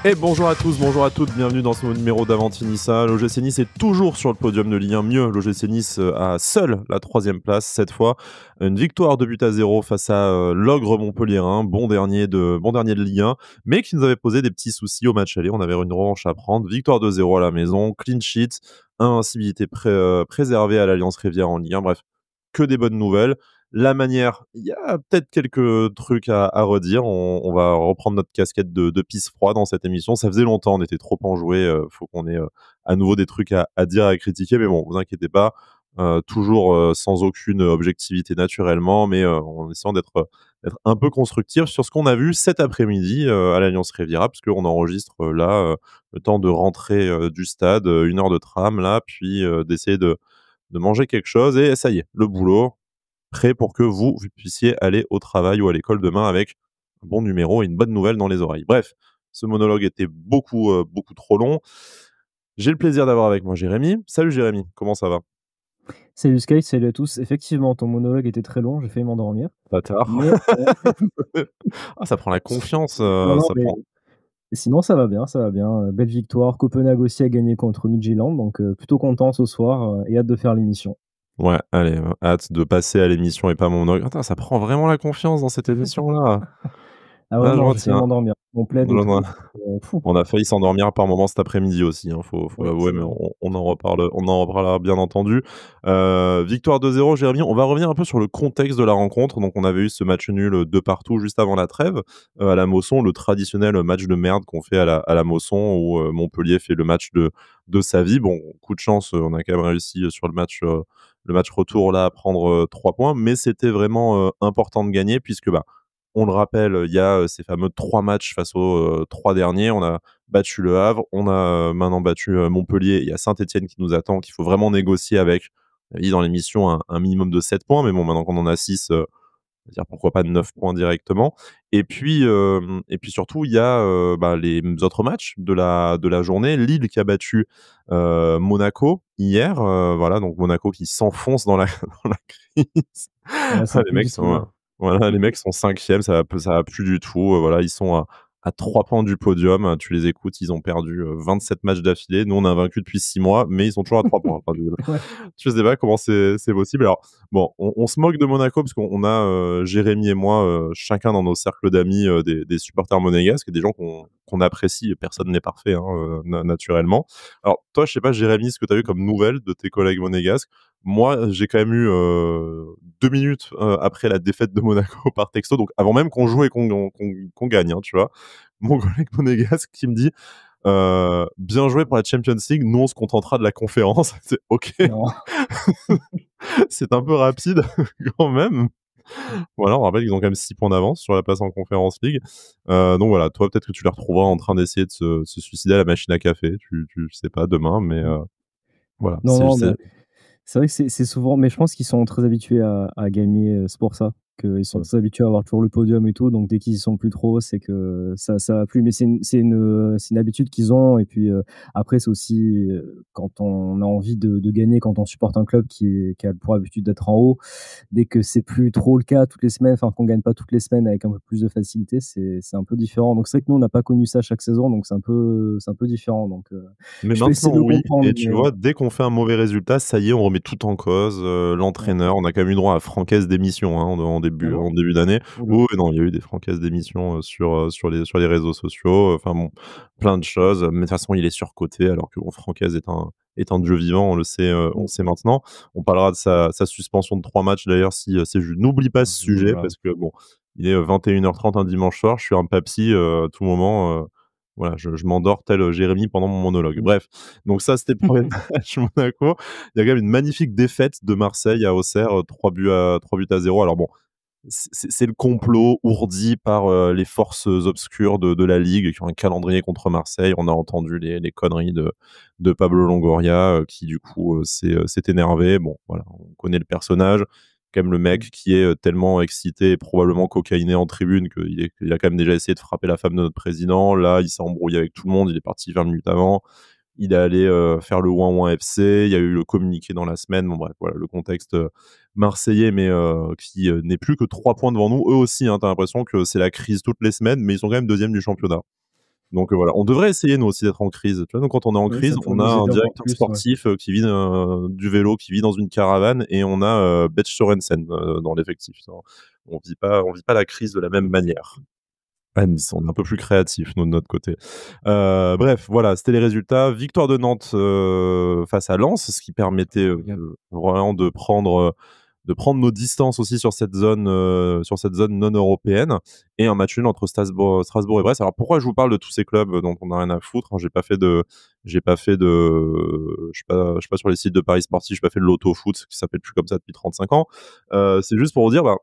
Et bonjour à tous, bonjour à toutes, bienvenue dans ce numéro d'Avanti-Niça. L'OGC Nice est toujours sur le podium de Ligue 1, mieux, l'OGC Nice a seul la 3e place cette fois. Une victoire de but à 0 face à l'ogre montpelliérain, bon dernier de Ligue 1, mais qui nous avait posé des petits soucis au match aller. On avait une revanche à prendre, victoire de 0 à la maison, clean sheet, invincibilité préservée à l'Alliance Rivière en Ligue 1, bref, que des bonnes nouvelles. La manière, il y a peut-être quelques trucs à redire. On va reprendre notre casquette de pisse froid dans cette émission. Ça faisait longtemps, on était trop enjoué. Faut qu'on ait à nouveau des trucs à dire, à critiquer. Mais bon, vous inquiétez pas. Toujours sans aucune objectivité naturellement, mais en essayant d'être un peu constructif sur ce qu'on a vu cet après-midi à l'Alliance Riviera, parce qu'on enregistre là le temps de rentrer du stade, 1 heure de tram là, puis d'essayer de manger quelque chose. Et ça y est, le boulot prêt pour que vous puissiez aller au travail ou à l'école demain avec un bon numéro et une bonne nouvelle dans les oreilles. Bref, ce monologue était beaucoup trop long. J'ai le plaisir d'avoir avec moi Jérémy. Salut Jérémy, comment ça va? Salut Sky, salut à tous. Effectivement, ton monologue était très long, j'ai failli m'endormir. Bâtard. Mais Ah, ça prend la confiance, non, ça mais prend. sinon ça va bien, ça va bien. Belle victoire. Copenhague aussi a gagné contre Midtjylland, donc plutôt content ce soir et hâte de faire l'émission. Ouais, allez, hâte de passer à l'émission et pas mon monologue. Attends, ça prend vraiment la confiance dans cette émission-là. Ah ouais, Ah, je non, j'ai failli retiens. m'endormir. Mon plaid et tout. Fou. On a failli s'endormir par moment cet après-midi aussi, hein, faut Oui, l'avouer, c'est mais vrai. on en reparlera bien entendu. Victoire 2-0, Jérémy. On va revenir un peu sur le contexte de la rencontre. Donc, on avait eu ce match nul de partout juste avant la trêve à la Mosson, le traditionnel match de merde qu'on fait à la Mosson où Montpellier fait le match de sa vie. Bon, coup de chance, on a quand même réussi sur le match retour là à prendre 3 points, mais c'était vraiment important de gagner puisque bah on le rappelle, il y a ces fameux 3 matchs face aux 3 derniers. On a battu Le Havre, on a maintenant battu Montpellier. Il y a Saint-Etienne qui nous attend, qu'il faut vraiment négocier avec. On avait dit dans l'émission un minimum de 7 points, mais bon, maintenant qu'on en a 6, on va dire pourquoi pas 9 points directement. Et puis surtout, il y a les autres matchs de la journée. Lille qui a battu Monaco hier. Voilà, donc Monaco qui s'enfonce dans la, dans la crise. Ouais, Ah, ça les pue mecs du tout sont, là. voilà, les mecs sont 5e, ça va plus du tout. Voilà, ils sont à 3 points du podium. Tu les écoutes, ils ont perdu 27 matchs d'affilée. Nous, on a vaincu depuis 6 mois, mais ils sont toujours à 3 points. Enfin, Ouais. je sais pas comment c'est possible. Alors, bon, on se moque de Monaco parce qu'on a Jérémy et moi, chacun dans nos cercles d'amis, des supporters monégasques et des gens qu'on apprécie. Personne n'est parfait, hein, naturellement. Alors, toi, je sais pas, Jérémy, ce que tu as eu comme nouvelles de tes collègues monégasques. Moi, j'ai quand même eu 2 minutes après la défaite de Monaco par texto, donc avant même qu'on joue et qu'on gagne, hein, tu vois. Mon collègue monégasque qui me dit bien joué pour la Champions League, nous on se contentera de la conférence. C'est ok, Non. c'est un peu rapide quand même. Voilà, on rappelle qu'ils ont quand même 6 points d'avance sur la place en Conference League. Donc voilà, toi peut-être que tu les retrouveras en train d'essayer de se suicider à la machine à café. Je sais pas demain, mais voilà, Non, non, bah, c'est vrai que c'est souvent, mais je pense qu'ils sont très habitués à gagner, c'est pour ça qu'ils sont très habitués à avoir toujours le podium et tout, donc dès qu'ils y sont plus trop, c'est que ça va plus. Mais c'est une habitude qu'ils ont et puis, après c'est aussi, quand on a envie de gagner, quand on supporte un club qui a pour habitude d'être en haut, dès que c'est plus trop le cas toutes les semaines, enfin qu'on gagne pas toutes les semaines avec un peu plus de facilité, c'est un peu différent. Donc c'est vrai que nous on n'a pas connu ça chaque saison, donc c'est un peu différent, donc Mais je peux essayer maintenant, de le oui. comprendre, Et tu mais vois, dès qu'on fait un mauvais résultat, ça y est, on remet tout en cause. ouais. L'entraîneur, on a quand même eu droit à francaise d'émission hein, Ah bon? en début d'année. Ouh là. Oui, non, il y a eu des francaises d'émission sur les réseaux sociaux. Enfin bon, plein de choses. Mais de toute façon, il est surcoté, alors que bon, Francaise est un dieu vivant, on le Mmh. sait maintenant. On parlera de sa suspension de 3 matchs d'ailleurs si c'est juste. N'oublie pas ce sujet Voilà. parce que bon, il est 21h30 un dimanche soir. Je suis un papy à tout moment. Voilà, je m'endors tel Jérémy pendant mon monologue. Mmh. Bref, donc ça, c'était le premier match Monaco. Il y a quand même une magnifique défaite de Marseille à Auxerre, 3 buts à 0. Alors bon, c'est le complot ourdi par les forces obscures de la Ligue qui ont un calendrier contre Marseille. On a entendu les conneries de Pablo Longoria qui, du coup, s'est énervé. Bon, voilà, on connaît le personnage. Quand même le mec qui est tellement excité et probablement cocaïné en tribune il a quand même déjà essayé de frapper la femme de notre président. Là, il s'est embrouillé avec tout le monde. Il est parti 20 minutes avant. Il est allé faire le ouin-ouin FC. Il y a eu le communiqué dans la semaine. Bon, bref, voilà, le contexte marseillais, mais qui n'est plus que 3 points devant nous. Eux aussi, hein, tu as l'impression que c'est la crise toutes les semaines, mais ils sont quand même deuxième du championnat. Donc voilà, on devrait essayer nous aussi d'être en crise. Tu vois, donc quand on est en Oui, crise, ça pourrait on a nous un aider encore directeur plus, ouais. sportif qui vit du vélo, qui vit dans une caravane, et on a Betch Sorensen dans l'effectif. On vit pas la crise de la même manière. À Nice, on est un peu plus créatif, nous, de notre côté. Bref, voilà, c'était les résultats. Victoire de Nantes face à Lens, ce qui permettait Incroyable. vraiment de prendre nos distances aussi sur cette zone non européenne, et un match nul entre Strasbourg et Brest. Alors pourquoi je vous parle de tous ces clubs dont on n'a rien à foutre, hein, j'ai pas fait de, je suis pas sur les sites de paris sportifs, j'ai pas fait de l'auto-foot, qui s'appelle plus comme ça depuis 35 ans. C'est juste pour vous dire, bah,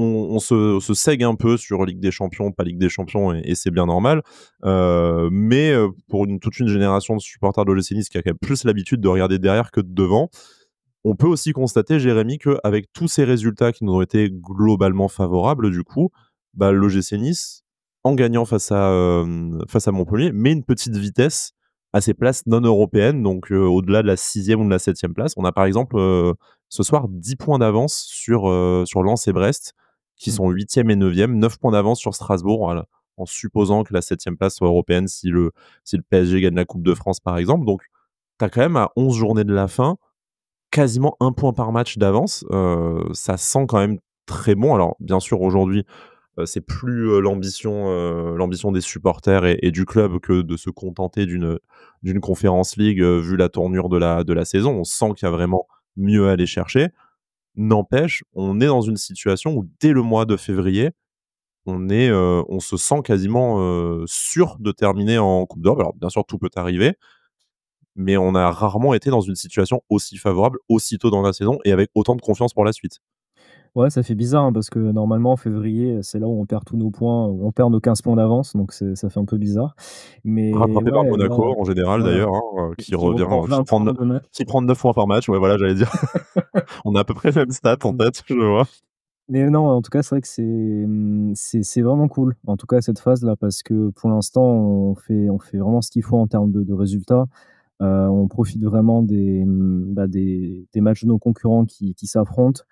on se sègue un peu sur Ligue des Champions, pas Ligue des Champions, et c'est bien normal. Mais pour toute une génération de supporters de l'OGC Nice qui a quand même plus l'habitude de regarder derrière que de devant, on peut aussi constater, Jérémy, qu'avec tous ces résultats qui nous ont été globalement favorables, du coup, bah, l'OGC Nice, en gagnant face à Montpellier, met une petite vitesse à ses places non européennes, donc au-delà de la 6e ou de la 7e place. On a par exemple ce soir 10 points d'avance sur Lens et Brest, qui Mmh. sont 8e et 9e, 9 points d'avance sur Strasbourg, voilà, en supposant que la 7e place soit européenne si le PSG gagne la Coupe de France, par exemple. Donc, tu as quand même à 11 journées de la fin quasiment un point par match d'avance. Ça sent quand même très bon. Alors, bien sûr, aujourd'hui, c'est plus l'ambition des supporters et du club que de se contenter d'une Conference League, vu la tournure de la saison. On sent qu'il y a vraiment mieux à aller chercher. N'empêche, on est dans une situation où dès le mois de février, on se sent quasiment sûr de terminer en Coupe d'Europe. Alors, bien sûr, tout peut arriver, mais on a rarement été dans une situation aussi favorable, aussitôt dans la saison, et avec autant de confiance pour la suite. Ouais, ça fait bizarre, hein, parce que normalement en février, c'est là où on perd tous nos points, où on perd nos 15 points d'avance, donc ça fait un peu bizarre. Mais Rattrapé par ouais, là, Monaco, en général, voilà, d'ailleurs, hein, qui qui revient, reprend 20 points de match. qui prend 9 points par match. Ouais, voilà, j'allais dire. On a à peu près les mêmes stats en Mmh. tête, je vois. Mais non, en tout cas, c'est vrai que c'est vraiment cool, en tout cas cette phase-là, parce que pour l'instant, on fait vraiment ce qu'il faut en termes de résultats. On profite vraiment des matchs de nos concurrents qui s'affrontent.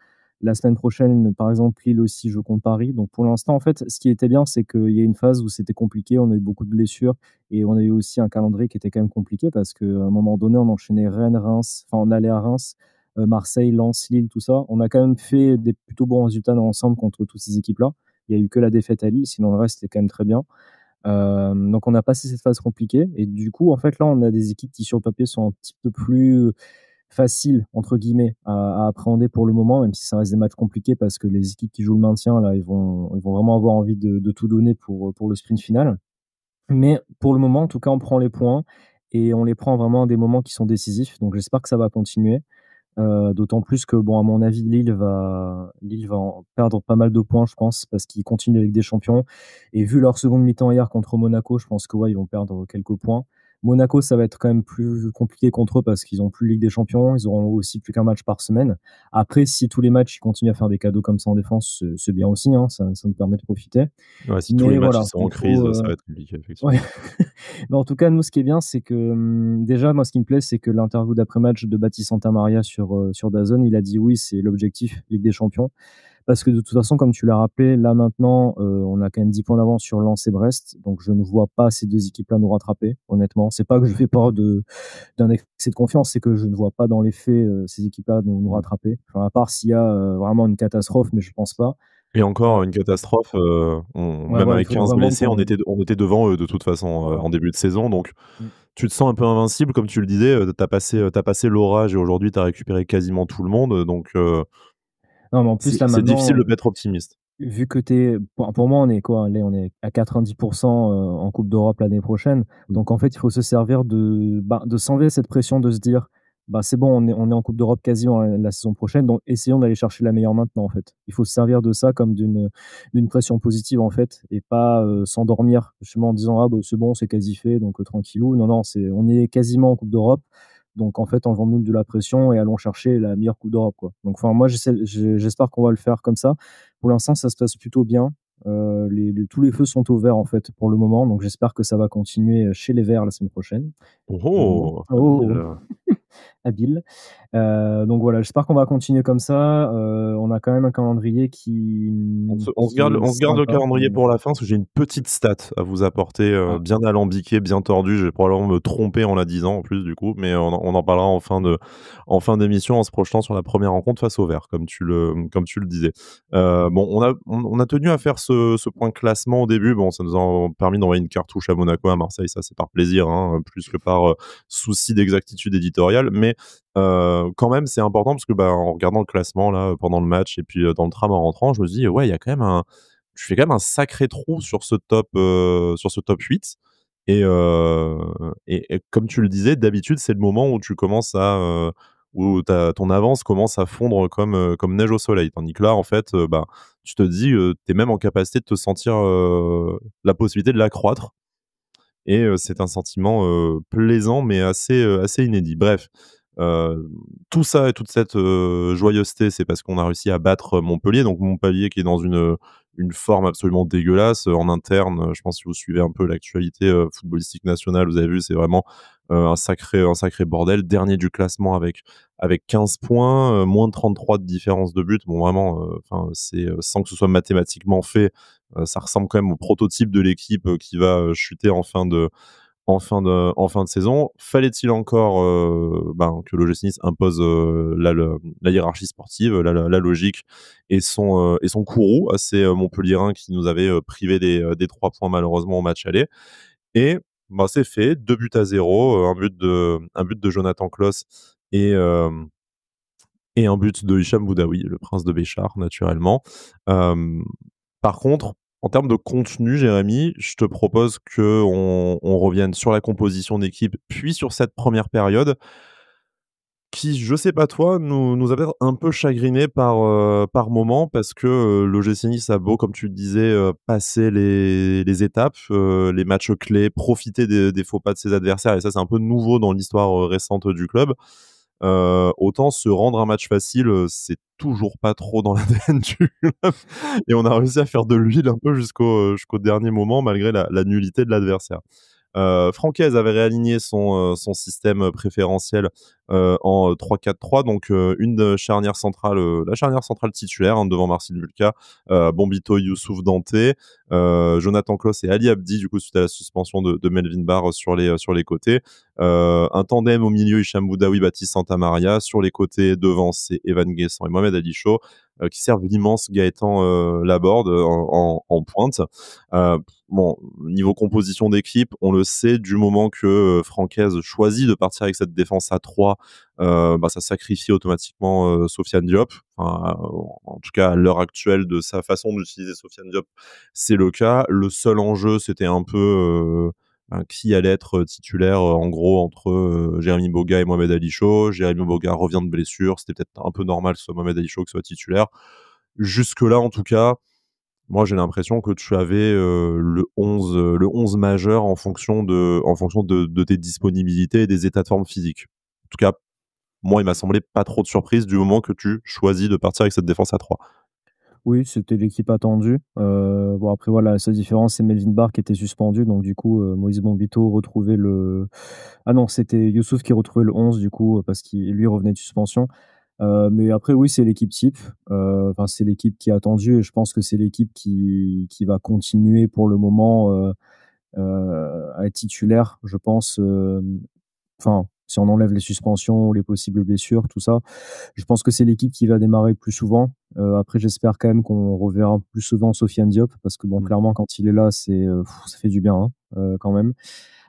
La semaine prochaine, par exemple, Lille aussi joue contre Paris. Donc pour l'instant, en fait, ce qui était bien, c'est qu'il y a une phase où c'était compliqué, on a eu beaucoup de blessures et on a eu aussi un calendrier qui était quand même compliqué parce qu'à un moment donné, on enchaînait Rennes, Reims, enfin on allait à Reims, Marseille, Lens, Lille, tout ça. On a quand même fait des plutôt bons résultats dans l'ensemble contre toutes ces équipes-là. Il y a eu que la défaite à Lille, sinon le reste était quand même très bien. Donc on a passé cette phase compliquée et du coup, en fait, là, on a des équipes qui, sur le papier, sont un petit peu plus «faciles» entre guillemets à appréhender pour le moment, même si ça reste des matchs compliqués parce que les équipes qui jouent le maintien, là, ils vont vraiment avoir envie de tout donner pour le sprint final. Mais pour le moment, en tout cas, on prend les points et on les prend vraiment à des moments qui sont décisifs, donc j'espère que ça va continuer. D'autant plus que, bon, à mon avis, Lille va en perdre pas mal de points, je pense, parce qu'ils continuent la Ligue des Champions et vu leur seconde mi-temps hier contre Monaco, je pense que, ouais, ils vont perdre quelques points. Monaco, ça va être quand même plus compliqué contre eux parce qu'ils ont plus Ligue des Champions, ils auront aussi plus qu'un match par semaine. Après, si tous les matchs, ils continuent à faire des cadeaux comme ça en défense, c'est bien aussi, hein, ça nous permet de profiter. Ouais, si tous les Mais matchs, ils voilà, sont en il crise, faut, ça va être compliqué, ouais. effectivement. Mais en tout cas, nous, ce qui est bien, c'est que, déjà, moi, ce qui me plaît, c'est que l'interview d'après-match de Baptiste Santamaria sur DAZN, il a dit: «Oui, c'est l'objectif, Ligue des Champions». Parce que de toute façon, comme tu l'as rappelé, là, maintenant, on a quand même 10 points d'avance sur Lens et Brest, donc je ne vois pas ces 2 équipes-là nous rattraper, honnêtement. C'est pas que je fais peur d'un excès de confiance, c'est que je ne vois pas dans les faits, ces équipes-là nous rattraper. Enfin, à part s'il y a, vraiment une catastrophe, mais je pense pas. Et Heu, encore une catastrophe, ouais, même voilà, il avec faudrait 15 vraiment blessés, qu'on on était devant eux de toute façon, voilà. en début de saison. Donc Mmh. tu te sens un peu invincible, comme tu le disais. Tu passé l'orage, et aujourd'hui, tu as récupéré quasiment tout le monde. Donc Non, mais en plus, là, c'est difficile maintenant, de pas être optimiste. vu que tu pour moi, on est quoi? Allez, on est à 90 en Coupe d'Europe l'année prochaine. Mmh. Donc en fait, il faut se servir de s'enlever cette pression de se dire: «Bah, c'est bon, on est en Coupe d'Europe quasiment la saison prochaine, donc essayons d'aller chercher la meilleure maintenant», en fait. Il faut se servir de ça comme d'une pression positive, en fait, et pas, s'endormir justement en disant: «Ah, bah, c'est bon, c'est quasi fait, donc tranquillou». Non, non, on est quasiment en Coupe d'Europe, donc en fait, enlevons-nous de la pression et allons chercher la meilleure Coupe d'Europe, quoi. Donc enfin, moi, j'espère qu'on va le faire comme ça. Pour l'instant, ça se passe plutôt bien. Tous les feux sont au vert, en fait, pour le moment, donc j'espère que ça va continuer chez les Verts la semaine prochaine. Oh Voilà. oh! Oh! Facile. habile. Donc voilà, j'espère qu'on va continuer comme ça. On a quand même un calendrier qui est On se garde le sympa. calendrier pour la fin, parce que j'ai une petite stat à vous apporter, Ah, bien alambiquée, bien tordue. Je vais probablement me tromper en la disant en plus du coup, mais on en parlera en fin d'émission en se projetant sur la première rencontre face au Vert, comme tu le disais. Bon, on a tenu à faire ce point classement au début. Bon, ça nous a permis d'envoyer une cartouche à Monaco, à Marseille, ça c'est par plaisir, hein, plus que par souci d'exactitude éditoriale. Mais quand même, c'est important parce que, bah, en regardant le classement là, pendant le match et puis, dans le tram en rentrant, je me dis: «Ouais, il y a quand même un tu fais quand même un sacré trou sur ce top 8». Et comme tu le disais, d'habitude, c'est le moment où tu commences à, où ta ton avance commence à fondre comme neige au soleil. Tandis que là, en fait, bah, tu te dis, tu es même en capacité de te sentir, la possibilité de l'accroître. Et c'est un sentiment, plaisant mais assez inédit. Bref, heu, tout ça et toute cette, joyeuseté, c'est parce qu'on a réussi à battre Montpellier. Donc Montpellier qui est dans une forme absolument dégueulasse, en interne, je pense si vous suivez un peu l'actualité, footballistique nationale, vous avez vu, c'est vraiment, un sacré bordel. Dernier du classement avec 15 points, moins de 33 de différence de but. Bon vraiment, enfin c'est, sans que ce soit mathématiquement fait, ça ressemble quand même au prototype de l'équipe, qui va, chuter en fin de saison. Fallait-il encore, ben, que l'OGC Nice impose, la hiérarchie sportive, la logique et son courroux à ces, Montpelliérains qui nous avaient, privés des 3 points malheureusement au match aller. Et ben, c'est fait, 2 buts à 0, un but de Jonathan Klaus et hem et un but de Hicham Boudaoui, le prince de Béchar, naturellement. Hem, Par contre, en termes de contenu, Jérémy, je te propose qu'on revienne sur la composition d'équipe, puis sur cette première période qui, je sais pas toi, nous a peut-être un peu chagrinés par moment parce que, l'OGC Nice a beau, comme tu le disais, passer les étapes, les matchs clés, profiter des faux pas de ses adversaires et ça, c'est un peu nouveau dans l'histoire, récente du club. Autant se rendre un match facile, c'est toujours pas trop dans l'ADN du club et on a réussi à faire de l'huile un peu jusqu'au dernier moment malgré la nullité de l'adversaire. Francaise avait réaligné son système préférentiel en 3-4-3, donc une charnière centrale, la charnière centrale titulaire, hein, devant Marcel Mulca, Bombito, Youssouf Dante, Jonathan Klaus et Ali Abdi, du coup, suite à la suspension de Melvin Barr sur les côtés. Un tandem au milieu, Hicham Boudaoui, Baptiste Santamaria. Sur les côtés, devant, c'est Evan Guessant et Mohamed Ali Chaud, qui servent l'immense Gaëtan Laborde en pointe. Euh, Bon, niveau composition d'équipe, on le sait, du moment que Francaise choisit de partir avec cette défense à 3, bah, ça sacrifie automatiquement Sofiane Diop. Enfin, en tout cas, à l'heure actuelle de sa façon d'utiliser Sofiane Diop, c'est le cas. Le seul enjeu, c'était un peu qui allait être titulaire, en gros, entre Jérémy Boga et Mohamed Ali Chaud. Jérémy Boga revient de blessure. C'était peut-être un peu normal que ce soit Mohamed Ali Chaud qui soit titulaire. Jusque-là, en tout cas, moi, j'ai l'impression que tu avais, le 11 majeur en fonction de tes disponibilités et des états de forme physiques. En tout cas, moi, il m'a semblé pas trop de surprise du moment que tu choisis de partir avec cette défense à 3. Oui, c'était l'équipe attendue. Bon après voilà, la seule différence, c'est Melvin Barr qui était suspendu, donc du coup, Moïse Bombito retrouvait le ah non, c'était Youssouf qui retrouvait le 11 du coup, parce qu'il lui revenait de suspension. Mais après oui, c'est l'équipe type. Enfin, c'est l'équipe qui est attendue et je pense que c'est l'équipe qui va continuer pour le moment, à être titulaire, je pense, enfin, si on enlève les suspensions, les possibles blessures, tout ça, je pense que c'est l'équipe qui va démarrer plus souvent. Après, j'espère quand même qu'on reverra plus souvent Sofiane Diop parce que bon, Mmh. clairement, quand il est là, ça fait du bien, hein, quand même.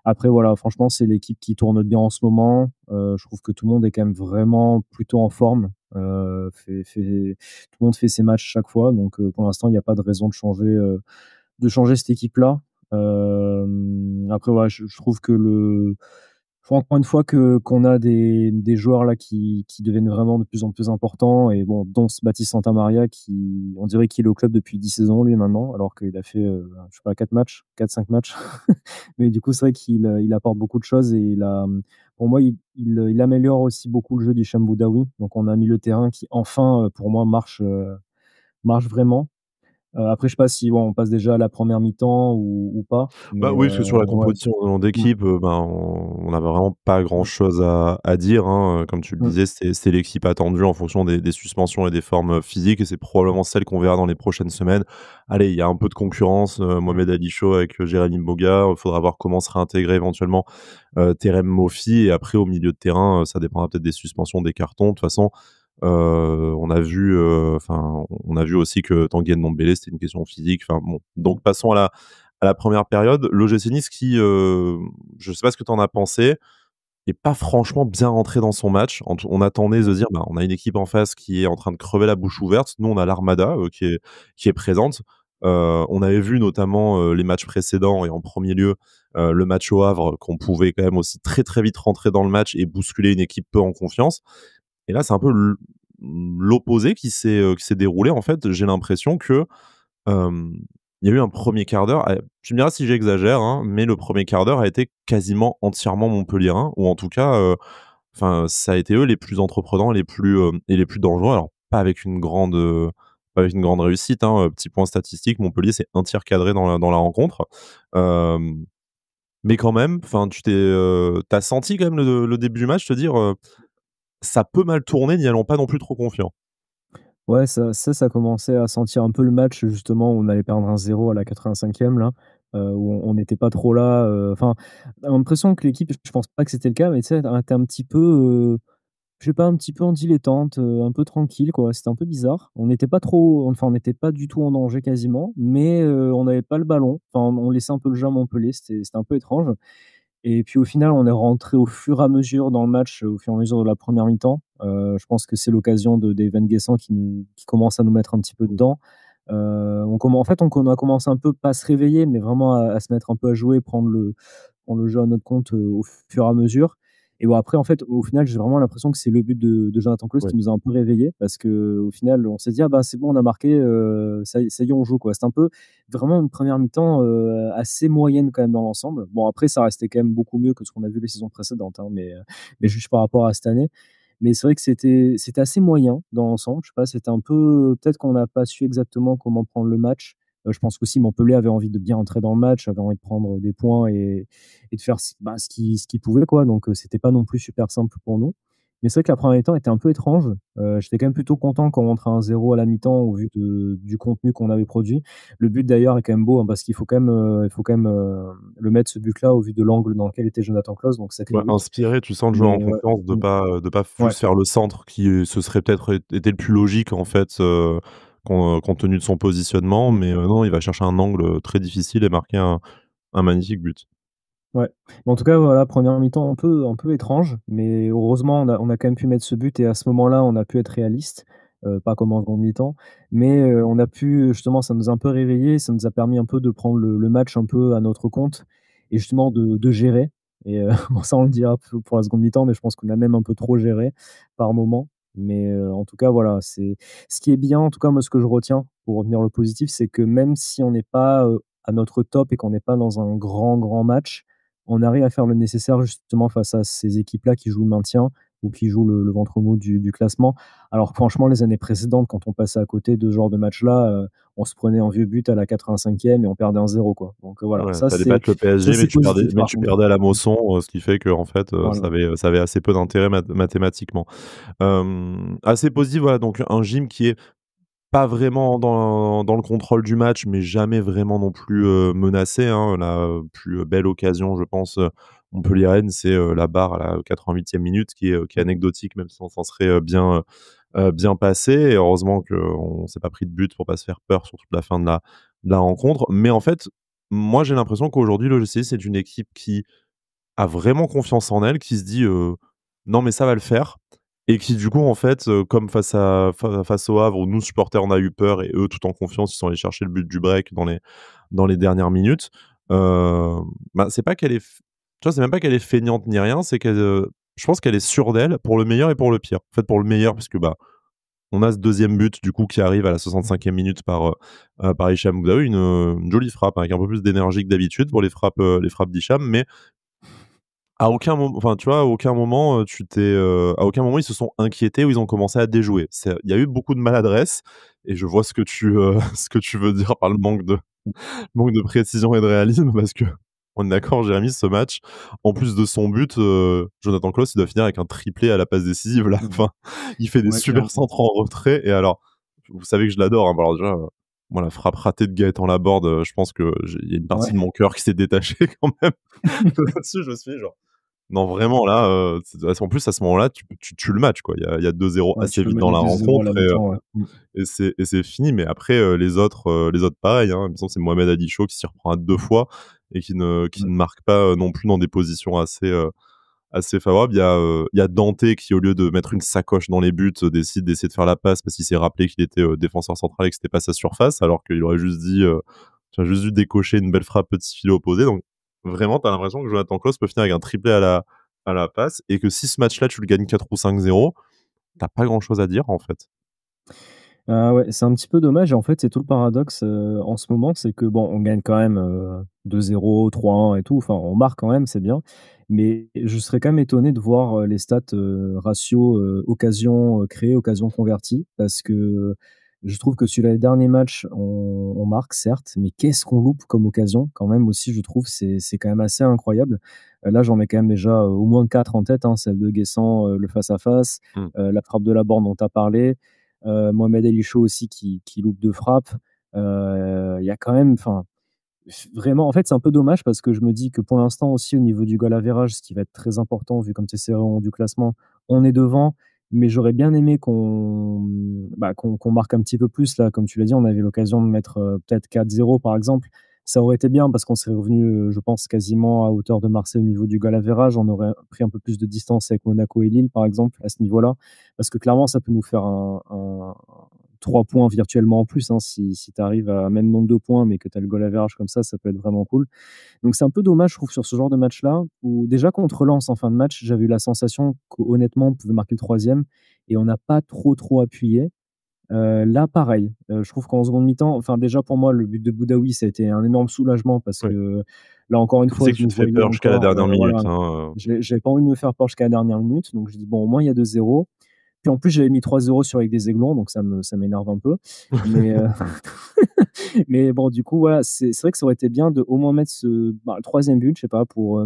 Après, voilà, franchement, c'est l'équipe qui tourne bien en ce moment. Je trouve que tout le monde est quand même vraiment plutôt en forme. Tout le monde fait ses matchs chaque fois, donc pour l'instant, il n'y a pas de raison de changer cette équipe-là. Après, voilà, je trouve que faut encore une fois qu'on a des joueurs là qui deviennent vraiment de plus en plus importants et bon, dont ce Baptiste Santamaria qui, on dirait qu'il est au club depuis 10 saisons lui maintenant, alors qu'il a fait, je sais pas 4 matchs, 4-5 matchs. Mais du coup, c'est vrai il apporte beaucoup de choses et pour moi, il améliore aussi beaucoup le jeu d'Hicham Boudaoui. Donc on a un milieu de terrain qui enfin, pour moi marche vraiment. Après je sais pas si on passe déjà à la première mi-temps ou pas, Bah, mais oui, parce que sur la ouais. composition Mmh. d'équipe, ben, on avait vraiment pas Mmh. grand-chose à dire, hein, comme tu le Mmh. disais, c'est l'équipe attendue en fonction des suspensions et des formes, physiques et c'est probablement celle qu'on verra dans les prochaines semaines. Allez, il y a un peu de concurrence, Mmh. Mohamed Ali Chaud avec, Jérémy Boga, il faudra voir comment sera intégré éventuellement, Terem Moffi et après au milieu de terrain, ça dépendra peut-être des suspensions, des cartons. De toute façon, on a vu, enfin, on a vu aussi que Tanguy Ndombele, c'était une question physique. Enfin bon, Mmh. donc passons à la première période. L'OGC Nice qui, je sais pas ce que tu en as pensé, est pas franchement bien rentré dans son match. On attendait de se dire: «Bah, on a une équipe en face qui est en train de crever la bouche ouverte». Nous, on a l'armada, qui est présente. On avait vu notamment, les matchs précédents et en premier lieu, le match au Havre, qu'on pouvait quand même aussi très, très vite rentrer dans le match et bousculer une équipe peu en confiance. Et là, c'est un peu l'opposé qui s'est déroulé. En fait, j'ai l'impression que, hem, il y a eu un premier quart d'heure, tu me diras si j'exagère, hein, mais le premier quart d'heure a été quasiment entièrement montpelliérain ou en tout cas, enfin, ça a été eux les plus entreprenants, les plus dangereux. Alors pas avec une grande réussite, hein, petit point statistique, Montpellier, c'est un tir cadré dans la rencontre. Hem, mais quand même, enfin, tu senti quand même le début du match te dire, ça peut mal tourner, n'y allons pas non plus trop confiants. Ouais, ça commençait à sentir un peu le match justement où on allait perdre 1-0 à la 85e là, où on n'était pas trop là, enfin, on a l'impression que l'équipe, je pense pas que c'était le cas, mais tu sais, était un petit peu, je sais pas, un petit peu en dilettante, un peu tranquille quoi. C'était un peu bizarre. On n'était pas trop, enfin, on n'était pas du tout en danger quasiment, mais on n'avait pas le ballon. Enfin, on laissait un peu le jeu à Montpellier, c'était un peu étrange. Et puis au final, on est rentré au fur et à mesure dans le match, au fur et à mesure de la première mi-temps. Je pense que c'est l'occasion d'Evan Guessant qui commence à nous mettre un petit peu dedans. En fait, on a commencé un peu, pas à se réveiller, mais vraiment à se mettre un peu à jouer, prendre le jeu à notre compte, au fur et à mesure. Et bon après, en fait, au final, j'ai vraiment l'impression que c'est le but de Jonathan Clauss Ouais. qui nous a un peu réveillés parce qu'au final, on s'est dit: «Ah bah, c'est bon, on a marqué, ça y est, on joue, quoi». C'était un peu vraiment une première mi-temps, assez moyenne quand même dans l'ensemble. Bon après, ça restait quand même beaucoup mieux que ce qu'on a vu les saisons précédentes, hein, mais juste par rapport à cette année. Mais c'est vrai que c'était assez moyen dans l'ensemble. Je sais pas, c'était un peu, peut-être qu'on n'a pas su exactement comment prendre le match. Je pense qu'aussi Montpellier avait envie de bien entrer dans le match, avait envie de prendre des points et de faire ce qu'il pouvait quoi, donc c'était pas non plus super simple pour nous. Mais c'est vrai que la première mi-temps était un peu étrange. J'étais quand même plutôt content qu'on rentre à 1-0 à la mi-temps au vu du contenu qu'on avait produit. Le but d'ailleurs est quand même beau, hein, parce qu'il faut quand même, le mettre ce but-là au vu de l'angle dans lequel était Jonathan Clauss, donc sacré Ouais, but. inspiré, tu sens le joueur en Mais ouais, confiance mmh, de pas ouais, plus faire le centre qui, ce serait peut-être été le plus logique en fait, compte tenu de son positionnement, mmh. mais non, il va chercher un angle, très difficile et marquer un magnifique but. Ouais, mais en tout cas, voilà, première mi-temps un peu étrange, mais heureusement, on a quand même pu mettre ce but et à ce moment-là, on a pu être réaliste, pas comme en seconde mi-temps, mais on a pu justement, ça nous a un peu réveillés, ça nous a permis un peu de prendre le match un peu à notre compte et justement de gérer et bon ça, on le dira pour la seconde mi-temps, mais je pense qu'on a même un peu trop géré par moment, mais en tout cas, voilà, c'est ce qui est bien, en tout cas, moi, ce que je retiens pour retenir le positif, c'est que même si on n'est pas, à notre top et qu'on n'est pas dans un grand, grand match, on arrive à faire le nécessaire justement face à ces équipes-là qui jouent le maintien ou qui jouent le ventre mou du classement. Alors franchement, les années précédentes, quand on passait à côté de ce genre de match-là, on se prenait un vieux but à la 85e et on perdait 1-0 quoi. Donc voilà, Ouais, tu allais battre le ça PSG, c'est positif mais par tu contre. perdais à la Mosson, ce qui fait qu'en fait, Voilà. ça avait assez peu d'intérêt mathématiquement. Assez positif, voilà, donc un gym qui est pas vraiment dans le contrôle du match, mais jamais vraiment non plus, menacé, hein. La plus belle occasion, je pense, Montpellier-Rennes, c'est, la barre à la 88e minute qui est Mmh. anecdotique, même si on s'en serait, bien passé et heureusement qu'on s'est pas pris de but pour pas se faire peur sur toute la fin de la rencontre. Mais en fait, moi, j'ai l'impression qu'aujourd'hui, l'OGC, c'est une équipe qui a vraiment confiance en elle, qui se dit, «Non mais ça va le faire» et qui du coup en fait, comme face au Havre où nous supporters on a eu peur et eux tout en confiance, ils sont allés chercher le but du break dans les dernières minutes. Heu, Bah, c'est pas qu'elle est f tu vois, c'est même pas qu'elle est feignante ni rien, c'est qu'elle, je pense qu'elle est sûre d'elle pour le meilleur et pour le pire. En fait, pour le meilleur parce que, bah, on a ce deuxième but du coup qui arrive à la 65e minute par Hicham Boudaoui, une jolie frappe avec un peu plus d'énergie que d'habitude pour les frappes d'Hicham, mais À aucun moment, enfin, tu vois, à aucun moment, à aucun moment, ils se sont inquiétés ou ils ont commencé à déjouer. Il y a eu beaucoup de maladresse et je vois ce que ce que tu veux dire par le manque de précision et de réalisme parce qu'on est d'accord, Jérémy, ce match, en plus de son but, Jonathan Klaus, il doit finir avec un triplé à la passe décisive à la Mmh. fin. Il fait des Ouais, super clairement. centres en retrait et alors, vous savez que je l'adore, hein. Bah, alors déjà, moi, la frappe ratée de Gaëtan Laborde, je pense que il y a une partie de Ouais. mon cœur qui s'est détachée quand même. Là-dessus, je me suis dit genre non, vraiment là, en plus à ce moment-là, tu tues le match quoi. Il y a 2-0 Ouais, assez tu peux vite mettre dans les la 2-0 à rencontre la mi-temps, ouais. Mmh. et c'est fini. Mais après, les autres pareil, hein. Il me semble que c'est Mohamed Adicho qui s'y reprend à 2 fois et qui Ouais. ne marque pas, non plus dans des positions assez favorables. Il y a Dante qui, au lieu de mettre une sacoche dans les buts, décide d'essayer de faire la passe parce qu'il s'est rappelé qu'il était, défenseur central et que c'était pas sa surface, alors qu'il aurait juste dit, tu as juste dû décocher une belle frappe petit filet opposé. Donc vraiment, tu as l'impression que Jonathan Klaus peut finir avec un triplé à la passe et que si ce match-là, tu le gagnes 4 ou 5-0, tu pas grand-chose à dire, en fait. Ouais, c'est un petit peu dommage et en fait, c'est tout le paradoxe, en ce moment, c'est que bon, on gagne quand même, 2-0, 3-1 et tout, enfin, on marque quand même, c'est bien. Mais je serais quand même étonné de voir, les stats, ratio, occasions, créées, occasions converties parce que je trouve que sur les derniers matchs, on marque certes, mais qu'est-ce qu'on loupe comme occasion quand même aussi, je trouve, c'est quand même assez incroyable. Là, j'en mets quand même déjà, au moins 4 en tête, hein, celle de Guessant, le face à face, Mmh. la frappe de Laborde dont tu as parlé, Mohamed Ali Chaud aussi qui loupe 2 frappes. Il y a quand même enfin, vraiment en fait, c'est un peu dommage parce que je me dis que pour l'instant aussi au niveau du goal average, ce qui va être très important vu comme tu es serré en haut du classement, on est devant, mais j'aurais bien aimé qu'on marque un petit peu plus là. Comme tu l'as dit, on avait l'occasion de mettre, peut-être 4-0 par exemple. Ça aurait été bien parce qu'on serait revenu, je pense quasiment à hauteur de Marseille au niveau du goal average. On aurait pris un peu plus de distance avec Monaco et Lille par exemple à ce niveau-là. Parce que clairement ça peut nous faire un 3 points virtuellement en plus, hein, si tu arrives à même nombre de points, mais que tu as le goal average comme ça peut être vraiment cool. Donc c'est un peu dommage, je trouve, sur ce genre de match-là, où déjà contre Lens en fin de match, j'avais eu la sensation qu'honnêtement, on pouvait marquer le troisième et on n'a pas trop appuyé. Là, pareil, je trouve qu'en seconde mi-temps, enfin déjà pour moi, le but de Boudaoui, ça a été un énorme soulagement parce Oui. que là, encore une Tu fois, sais que je tu nous te fais voyais peur jusqu'à la encore, dernière minute, voilà, hein. j'avais pas envie de me faire peur jusqu'à la dernière minute, donc je dis: «Bon, au moins il y a 2-0». Puis en plus, j'avais mis 3-0 sur avec des Aiglons, donc ça m'énerve un peu. Mais, mais bon, du coup, voilà, c'est vrai que ça aurait été bien de au moins mettre le 3e but, je sais pas, pour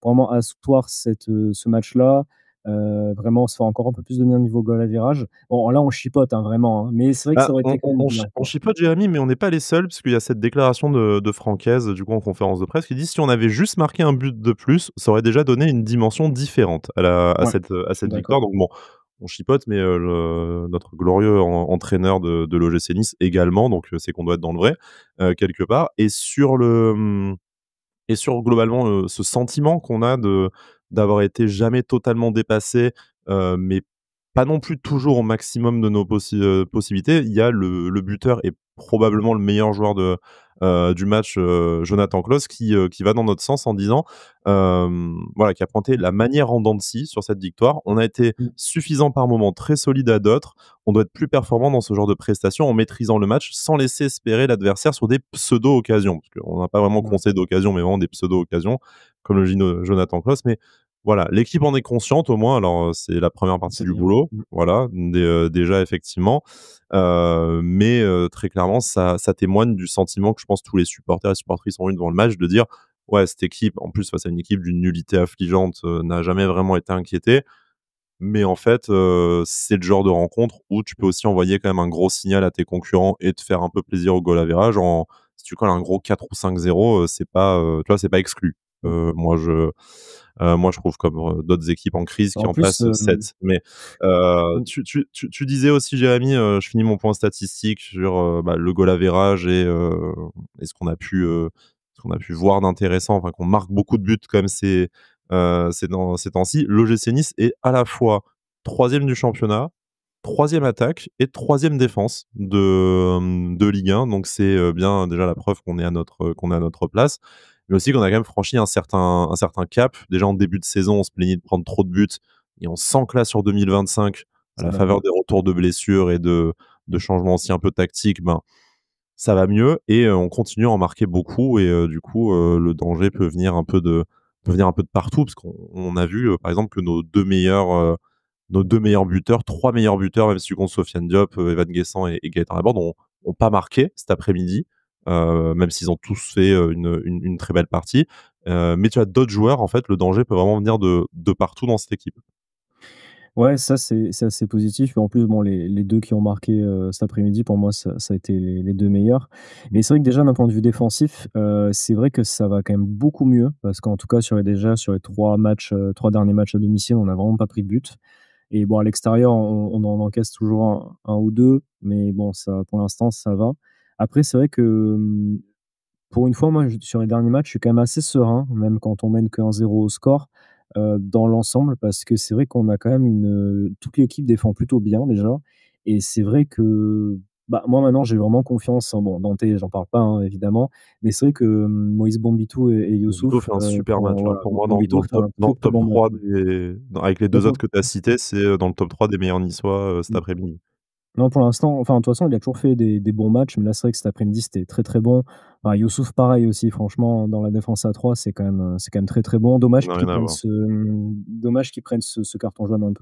vraiment asseoir ce match-là, vraiment se faire encore un peu plus de bien niveau goal average. Bon, là, on chipote, hein, vraiment, hein, mais c'est vrai que Ah, ça aurait été quand même bien, on quoi. chipote, Jérémy, mais on n'est pas les seuls, parce qu'il y a cette déclaration de Francaise, du coup, en conférence de presse, qui dit: «Si on avait juste marqué un but de plus, ça aurait déjà donné une dimension différente Ouais, à cette victoire». d'accord. Donc bon, on chipote, mais notre glorieux entraîneur de l'OGC Nice également, donc c'est qu'on doit être dans le vrai, quelque part. Et sur globalement, ce sentiment qu'on a d'avoir été jamais totalement dépassé, mais pas non plus toujours au maximum de nos possibilités. Il y a le buteur et probablement le meilleur joueur du match, Jonathan Klaus qui va dans notre sens en disant, voilà, qui a pointé la manière en dents de scie sur cette victoire. On a été Mmh, suffisant par moments, très solide à d'autres. On doit être plus performant dans ce genre de prestations en maîtrisant le match sans laisser espérer l'adversaire sur des pseudo-occasions. Parce qu'on n'a pas vraiment ouais, concédé d'occasion, mais vraiment des pseudo-occasions, comme le dit Jonathan Klaus. Mais voilà, l'équipe en est consciente au moins. Alors, c'est la première partie c'est du bien. boulot, Mmh. voilà, déjà effectivement. Mais très clairement, ça témoigne du sentiment que je pense tous les supporters et supportrices ont eu devant le match, de dire: «Ouais, cette équipe, en plus face à une équipe d'une nullité affligeante, n'a jamais vraiment été inquiétée». Mais en fait, c'est le genre de rencontre où tu peux aussi envoyer quand même un gros signal à tes concurrents et te faire un peu plaisir au goal average en si tu colles un gros 4 ou 5-0, c'est pas, tu vois, c'est pas exclu. Mmh. Moi je trouve comme, d'autres équipes en crise qui En en plus, passent, 7. Mais, mmh, tu disais aussi Jérémy, je finis mon point statistique sur, bah, le goal average et ce qu'on a pu voir d'intéressant, enfin qu'on marque beaucoup de buts quand même ces temps-ci. L'OGC Nice est à la fois troisième du championnat, troisième attaque et troisième défense de Ligue 1. Donc c'est, bien déjà la preuve qu'on est à notre place, mais aussi qu'on a quand même franchi un certain cap. Déjà en début de saison, on se plaignait de prendre trop de buts et on sent que là sur 2025, à ça la va mieux. faveur des retours de blessures et de changements aussi un peu tactiques, ben, ça va mieux et on continue à en marquer beaucoup et du coup, le danger peut venir un peu de peut venir un peu de partout parce qu'on a vu, par exemple que nos 2 meilleurs buteurs, 3 meilleurs buteurs, même si tu comptes Sofiane Diop, Evan Guessant et Gaëtan Laborde ont pas marqué cet après-midi, même s'ils ont tous fait, une très belle partie. Mais tu as d'autres joueurs, en fait, le danger peut vraiment venir de partout dans cette équipe. Ouais, ça c'est assez positif et en plus, bon, les 2 qui ont marqué, cet après-midi, pour moi, ça a été les 2 meilleurs. Mmh. Mais c'est vrai que déjà d'un point de vue défensif, c'est vrai que ça va quand même beaucoup mieux parce qu'en tout cas sur les 3 matchs, 3 derniers matchs à domicile, on n'a vraiment pas pris de but et bon, à l'extérieur, on en encaisse toujours un ou 2, mais bon, ça pour l'instant, ça va. Après, c'est vrai que, pour une fois, moi, sur les derniers matchs, je suis quand même assez serein, même quand on mène que 1-0 au score, dans l'ensemble, parce que c'est vrai qu'on a quand même toute l'équipe défend plutôt bien déjà et c'est vrai que, bah, moi maintenant j'ai vraiment confiance en bon, Dante, j'en parle pas, hein, évidemment, mais c'est vrai que, Moïse Bombito et Bombito Youssouf, fait un super match, quand hein. voilà, Pour moi, Bombito fait un dans très, le très top bon match, 3 ouais. avec les Donc 2 autres que tu as cités, c'est, dans le top 3 des meilleurs niçois, cet mmh. après-midi. Non, pour l'instant, enfin, de toute façon, il a toujours fait des bons matchs, mais là, c'est vrai que cet après-midi, c'était très, très bon. Enfin, Youssouf, pareil aussi, franchement, dans la défense à 3, c'est quand même très, très bon. Ça n'a rien à voir. Dommage qu'ils prennent ce carton jaune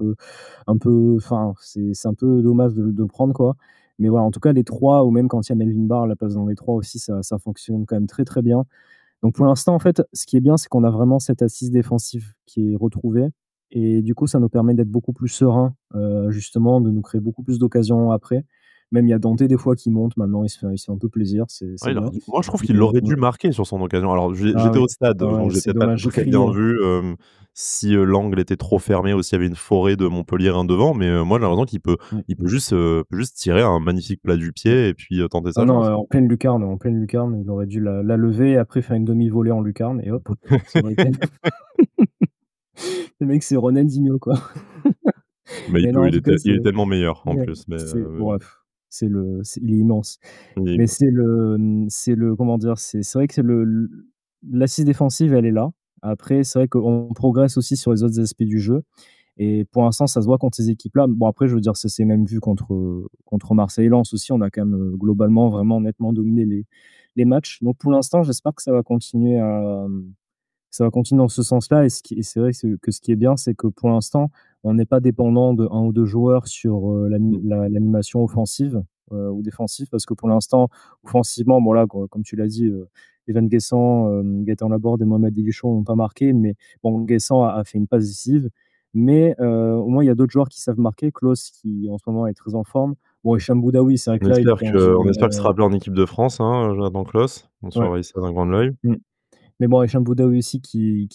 enfin, c'est un peu dommage de le prendre, quoi. Mais voilà, en tout cas, les 3 ou même quand il y a Melvin Barr à la place dans les 3 aussi, ça fonctionne quand même très, très bien. Donc pour l'instant, en fait, ce qui est bien, c'est qu'on a vraiment cette assise défensive qui est retrouvée et du coup, ça nous permet d'être beaucoup plus serein, justement, de nous créer beaucoup plus d'occasions après. Même il y a Dante des fois qui monte maintenant, il se fait un peu plaisir, c'est Ouais, bien. moi, je trouve qu'il Mais aurait dû marquer sur son occasion. Alors, ah j'étais oui, au stade, ah donc ouais, j'ai c'est peut-être pas dommage, j'ai très bien crié. vu, si, l'angle était trop fermé ou s'il y avait une forêt de Montpellierin devant, mais, moi, j'ai l'impression Mmh. peut juste tirer un magnifique plat du pied et puis, tenter Ah sa non, chance. en pleine lucarne, il aurait dû la lever et après faire une demi-volée en lucarne et hop, ça aurait été le mec, c'est Ronaldinho, quoi. Mais Mais non, en tout cas, il est tellement meilleur en ouais, plus, c'est bon, il est immense. il est Mais immense. c'est le comment dire? C'est vrai que l'assise défensive, elle est là. Après, c'est vrai qu'on progresse aussi sur les autres aspects du jeu et pour l'instant, ça se voit contre ces équipes-là. Bon, après, je veux dire, ça s'est même vu contre Marseille et Lens aussi. On a quand même, globalement, vraiment nettement dominé les matchs. Donc pour l'instant, j'espère que ça va continuer dans ce sens-là et c'est vrai que ce qui est bien, c'est que pour l'instant, on n'est pas dépendant de 1 ou 2 joueurs sur, Mmh. l'animation offensive, ou défensive parce que pour l'instant, offensivement, bon là, comme tu l'as dit, Evan Guessant, Gaëtan Laborde et Mohamed Deguichon n'ont pas marqué, mais bon, Guessant a fait une passe décisive. Mais, au moins il y a d'autres joueurs qui savent marquer. Klose qui en ce moment est très en forme. Bon, Hicham Boudaoui, c'est vrai que là, il était dans On une, espère qu'il sera appelé en équipe de France, hein, Jonathan Clauss. On ouais. surveille ça d'un coin de l'œil. Mmh. Mais bon, Hicham Boudaoui aussi qui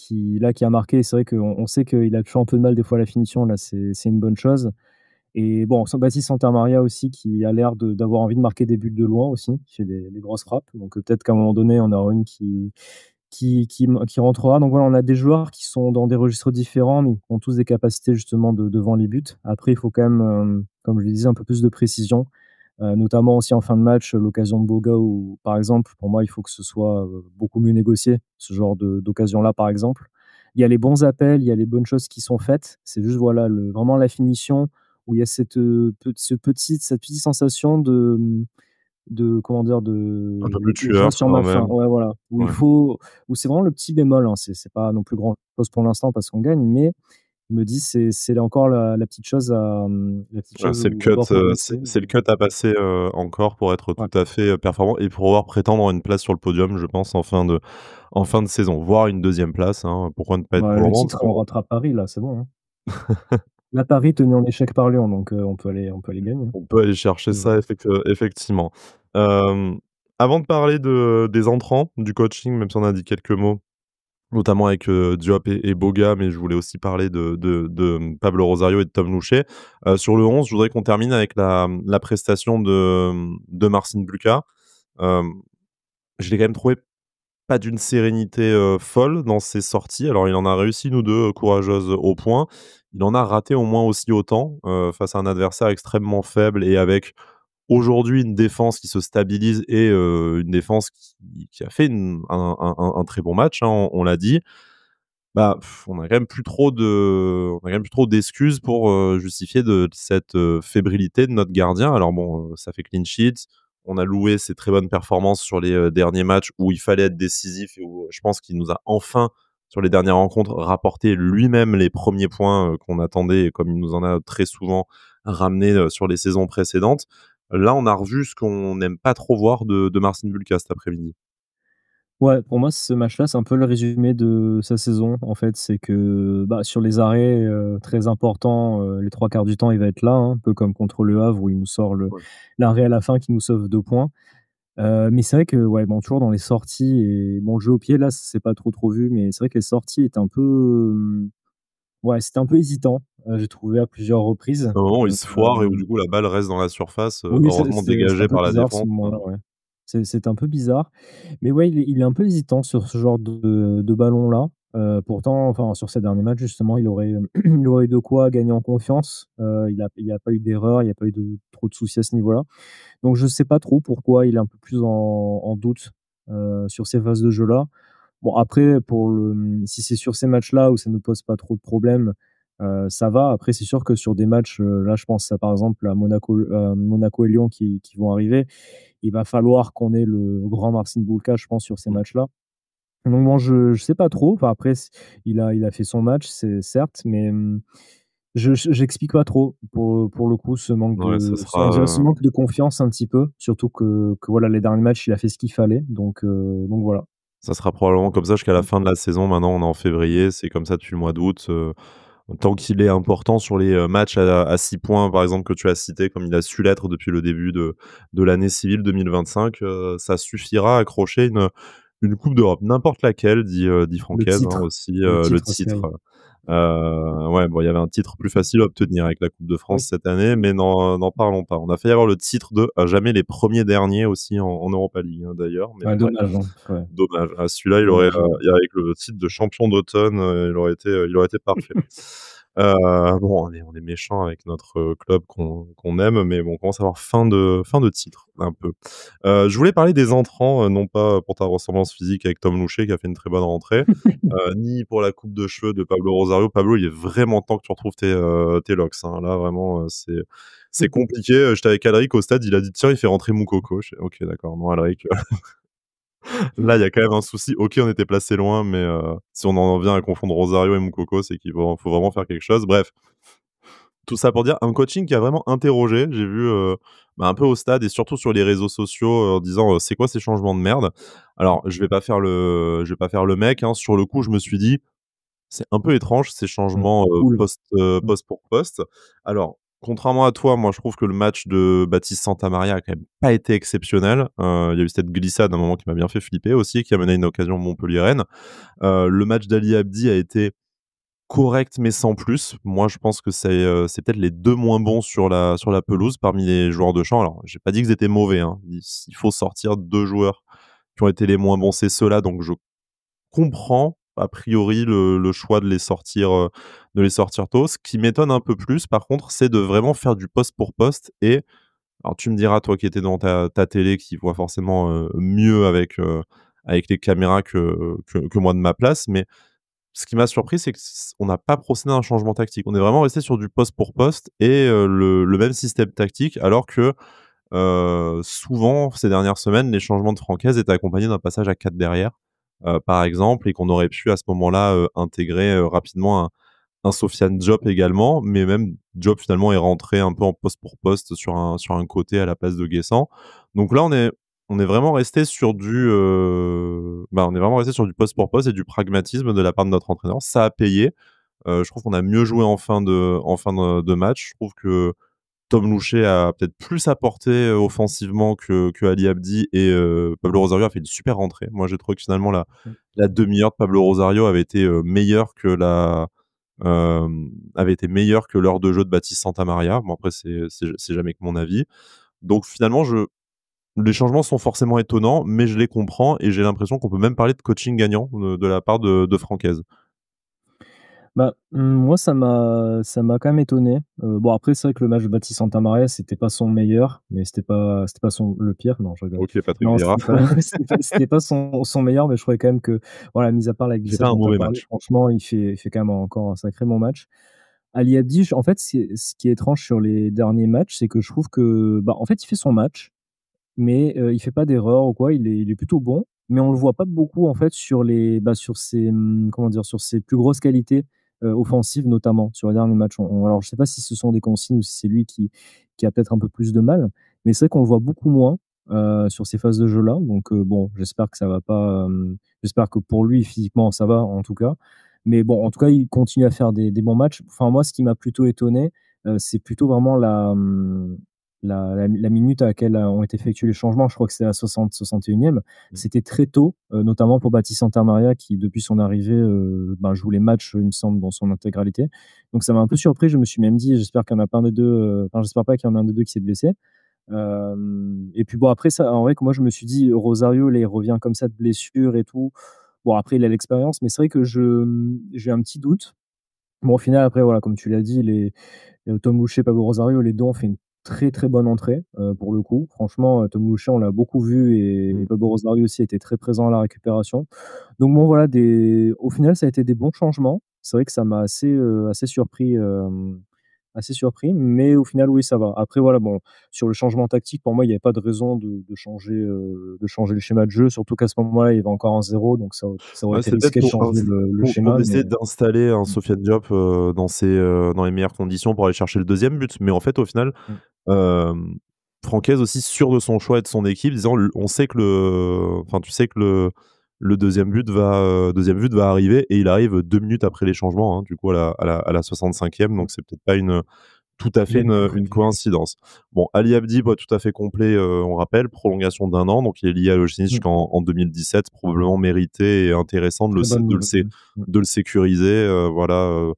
a marqué. C'est vrai qu'on sait qu'il a toujours un peu de mal des fois à la finition. Là, c'est une bonne chose. Et bon, Baptiste Santamaria aussi qui a l'air d'avoir envie de marquer des buts de loin aussi, qui fait des grosses frappes. Donc peut-être qu'à un moment donné, on aura une qui rentrera. Donc voilà, on a des joueurs qui sont dans des registres différents, mais qui ont tous des capacités justement devant les buts. Après, il faut quand même, comme je le disais, un peu plus de précision. Notamment aussi en fin de match, l'occasion de Boga ou par exemple, pour moi, il faut que ce soit, beaucoup mieux négocié, ce genre d'occasion-là, par exemple. Il y a les bons appels, il y a les bonnes choses qui sont faites. C'est juste, voilà, vraiment la finition où il y a cette petite sensation de comment dire? Un peu plus Je reste tueur sur quand ma faim. même. Ouais, voilà, Ouais. où c'est vraiment le petit bémol, hein. C'est pas non plus grand-chose pour l'instant parce qu'on gagne, mais je me dis: C'est encore la petite Ouais, chose où on doit progresser, c'est le mais cut à passer, encore pour être ouais. tout à fait, performant et pour pouvoir prétendre à une place sur le podium, je pense, en fin de saison, voire une deuxième place, hein. Pourquoi ne pas être Bah, pour le le moment? Parce titre, on rattrape Paris là, c'est bon, hein. Là, Paris tenu en échec par Lyon, donc on peut aller gagner, hein. qu'on peut aller chercher Mmh. ça effectivement. Hem, Avant de parler des entrants, du coaching, même si on a dit quelques mots, notamment avec, Diop et Boga, mais je voulais aussi parler Pablo Rosario et de Tom Louchet. Sur le 11, je voudrais qu'on termine avec la prestation de Marcin Bulka. Hem, je l'ai quand même trouvé pas d'une sérénité, folle dans ses sorties. Alors il en a réussi une ou 2 courageuses au point. Il en a raté au moins aussi autant, face à un adversaire extrêmement faible et avec aujourd'hui une défense qui se stabilise et une défense qui a fait un très bon match, hein, on l'a dit. Bah, on a quand même plus trop d'excuses pour, justifier de cette, fébrilité de notre gardien. Alors bon, ça fait clean sheet. On a loué ses très bonnes performances sur les, derniers matchs où il fallait être décisif et où, je pense qu'il nous a enfin sur les dernières rencontres, rapporté lui-même les premiers points qu'on attendait, et comme il nous en a très souvent ramené sur les saisons précédentes. Là, on a revu ce qu'on n'aime pas trop voir de Marcin Bulka cet après-midi. Ouais, pour moi, ce match-là, c'est un peu le résumé de sa saison, en fait. C'est que, bah, sur les arrêts, très importants, les 3/4 du temps, il va être là, hein, un peu comme contre Le Havre où il nous sort Ouais. l'arrêt à la fin qui nous sauve 2 points. Mais c'est vrai que, ouais, bon, toujours dans les sorties et bon, le jeu au pied, là, c'est pas trop vu, mais c'est vrai que les sorties étaient un peu, ouais, c'était un peu hésitant, j'ai trouvé à plusieurs reprises. Au moment où il se foire et où du coup la balle reste dans la surface, Oui, heureusement c'était un dégagée peu par la bizarre ce défense. moment-là, ouais. C'est un peu bizarre, mais ouais, il est un peu hésitant sur ce genre de ballon-là. Pourtant, enfin, sur ces derniers matchs, justement, il aurait, il aurait eu de quoi gagner en confiance. Il a pas eu d'erreur, il y a pas eu de trop de soucis à ce niveau-là. Donc je sais pas trop pourquoi il est un peu plus en doute, sur ces phases de jeu-là. Bon après si c'est sur ces matchs-là où ça ne pose pas trop de problèmes, ça va. Après c'est sûr que sur des matchs, là je pense à par exemple à Monaco et Lyon qui vont arriver. Il va falloir qu'on ait le grand Marcin Bulka, je pense, sur ces Mmh. matchs-là. Donc bon, je sais pas trop. Enfin après il a fait son match, c'est certes, mais, j'explique pas trop pour le coup Ouais, ça on dirait sera, ce manque de confiance un petit peu, surtout que voilà les derniers matchs il a fait ce qu'il fallait donc voilà. ça sera probablement comme ça jusqu'à la fin de la saison. Maintenant, on est en février, c'est comme ça depuis le mois d'août, tant qu'il est important sur les, matchs à 6 points, par exemple, que tu as cités, comme il a su l'être depuis le début de l'année civile 2025, ça suffira à accrocher une coupe d'Europe. N'importe laquelle, dit Le Francaise, hein, titre, aussi, le le titre aussi, titre. oui. Ouais, bon, il y avait un titre plus facile à obtenir avec la Coupe de Oui, France cette année, mais n'en parlons pas. On a failli avoir le titre de à jamais les premiers derniers aussi en Europa League, hein, d'ailleurs, mais ouais, bon, bref, dommage, hein, ouais, dommage. Ah, celui-là, dommage, ouais. avec le titre de champion d'automne, il aurait été parfait. Bon, on est méchant avec notre, club qu'on aime, mais bon, on commence à avoir fin de titre, un peu. Je voulais parler des entrants, non pas pour ta ressemblance physique avec Tom Louchet qui a fait une très bonne rentrée, ni pour la coupe de cheveux de Pablo Rosario. Pablo, il est vraiment temps que tu retrouves tes locks, hein. Là, vraiment, c'est compliqué. J'étais avec Alric au stade, il a dit: «Tiens, il fait rentrer Moukoko». Je fais: «OK, d'accord, non, Alric, là, il y a quand même un souci. OK, on était placés loin, mais si on en vient à confondre Rosario et Moukoko, c'est qu'il faut vraiment faire quelque chose». Bref, tout ça pour dire un coaching qui a vraiment interrogé. J'ai vu, un peu au stade et surtout sur les réseaux sociaux, en disant: «C'est quoi ces changements de merde?» Alors, je vais pas faire le mec, hein. Sur le coup, je me suis dit: «C'est un peu étrange ces changements, Cool. Mmh. poste pour poste». Alors, contrairement à toi, moi, je trouve que le match de Baptiste Santamaria a quand même pas été exceptionnel. Il y a eu cette glissade à un moment qui m'a bien fait flipper aussi, qui a mené à une occasion montpelliéraine. Le match d'Ali Abdi a été correct, mais sans plus. Moi, je pense que c'est peut-être les 2 moins bons sur la pelouse parmi les joueurs de champ. Alors, j'ai pas dit qu'ils étaient mauvais, hein. Il faut sortir 2 joueurs qui ont été les moins bons, c'est ceux-là, donc je comprends a priori le choix de les sortir tôt. Ce qui m'étonne un peu plus, par contre, c'est de vraiment faire du poste pour poste et alors tu me diras, toi qui étais devant ta télé, qui voit forcément, mieux avec les caméras que moi de ma place, mais ce qui m'a surpris, c'est qu'on n'a pas procédé à un changement tactique. On est vraiment resté sur du poste pour poste et le même système tactique alors que, souvent ces dernières semaines, les changements de Francaise étaient accompagnés d'un passage à 4 derrière, par exemple et qu'on aurait pu à ce moment-là, intégrer, rapidement un Sofiane Diop également, mais même Diop finalement est rentré un peu en poste pour poste sur un côté à la place de Guessant. Donc là, on est vraiment resté sur on est vraiment resté sur du poste pour poste et du pragmatisme de la part de notre entraîneur. Ça a payé. Je trouve qu'on a mieux joué en fin de match. Je trouve que Tom Louchet a peut-être plus apporté, offensivement que Ali Abdi et Pablo Rosario a fait une super rentrée. Moi, j'ai trouvé que finalement Mmh. la demi-heure de Pablo Rosario avait été meilleure que l'heure de jeu de Baptiste Santamaria. Bon après c'est jamais que mon avis. Donc finalement les changements sont forcément étonnants, mais je les comprends et j'ai l'impression qu'on peut même parler de coaching gagnant de la part de Francaise. Bah, moi ça m'a quand même étonné. Bon après c'est vrai que le match de Baptiste Santamaria, c'était pas son meilleur, mais c'était pas son le pire, non je rigole. OK, Patrick Non, Vieira c'était pas son meilleur, mais je trouvais quand même que, voilà, mis à part la fait glissade pas un dont tu as mauvais parlé, match. franchement il fait quand même encore un sacré bon match. Ali Abdi, en fait, ce qui est étrange sur les derniers matchs, c'est que je trouve que, bah, en fait, il fait son match, mais il fait pas d'erreur ou quoi, il est plutôt bon. mais on le voit pas beaucoup en fait sur ses, comment dire? Sur ses plus grosses qualités, offensives notamment, sur les derniers matchs. Alors je sais pas si ce sont des consignes ou si c'est lui qui a peut-être un peu plus de mal, mais c'est vrai qu'on le voit beaucoup moins, sur ces phases de jeu-là, donc bon, j'espère que ça va pas, j'espère que pour lui, physiquement, ça va en tout cas. Mais bon, en tout cas, il continue à faire des bons matchs. Enfin, moi, ce qui m'a plutôt étonné, c'est plutôt vraiment la minute à laquelle ont été effectués les changements. Je crois que c'était à 60-61e. Mmh. C'était très tôt, notamment pour Baptiste Santamaria qui, depuis son arrivée, ben, joue les matchs, il me semble, dans son intégralité. Donc ça m'a un peu surpris. Je me suis même dit: «J'espère qu'il y en a pas un des 2, enfin, j'espère pas qu'il y en a un des 2 qui s'est blessé». Et puis bon, après ça, en vrai, que moi, je me suis dit: «Rosario, là, il revient comme ça de blessure et tout». Bon, après, il a l'expérience, mais c'est vrai que j'ai un petit doute. Bon, au final, après, voilà, comme tu l'as dit, Tom Boucher, Pablo Rosario, les 2 ont fait une très, très bonne entrée, pour le coup. Franchement, Tom Boucher, on l'a beaucoup vu et Mmh. Pablo Rosario aussi a été très présent à la récupération. Donc bon, voilà, au final, ça a été des bons changements. C'est vrai que ça m'a assez surpris, assez surpris, mais au final, oui, ça va. Après, voilà, bon, sur le changement tactique, pour moi, il y avait pas de raison de changer le schéma de jeu, surtout qu'à ce moment-là, il y avait encore un 0, donc ça aurait Ouais, été c'est peut-être risqué de changer le pour schéma, mais essayer d'installer un mmh, Sofiane Diop, dans les meilleures conditions pour aller chercher le deuxième but. Mais en fait, au final, mmh, hem, Francaise aussi sûr de son choix et de son équipe, disant: «L On sait que tu sais que le deuxième but va arriver», et il arrive 2 minutes après les changements, hein, du coup à la 65e, mmh. donc c'est peut-être pas tout à Il fait avait tout une prévu. coïncidence. Bon, Ali Abdi, pas tout à fait complet, on rappelle, prolongation d'1 an, donc il est lié à l'OGC Mmh. jusqu'en 2017, probablement mérité et intéressant Très bonne nouvelle. Mmh. de le sécuriser, voilà,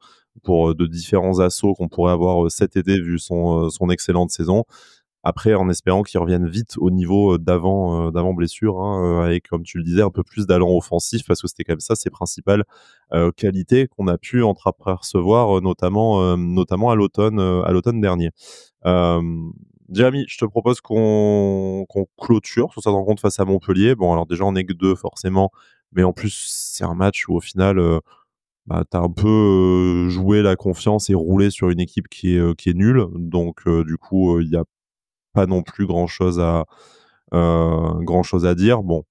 pour, de différents assauts qu'on pourrait avoir, cet été vu son excellente saison. Après, en espérant qu'il revienne vite au niveau, d'avant blessure, hein, avec, comme tu le disais, un peu plus d'allant offensif, parce que c'était quand même ça ses principales, qualités qu'on a pu entreapercevoir, notamment à l'automne dernier. Hem, Jérémy, je te propose qu'on clôture sur cette rencontre face à Montpellier. Bon, alors déjà, on est que 2 forcément, mais en plus, c'est un match où au final, tu as un peu, joué la confiance et roulé sur une équipe qui est nulle. Donc du coup, il y a pas non plus grand-chose à dire. Bon,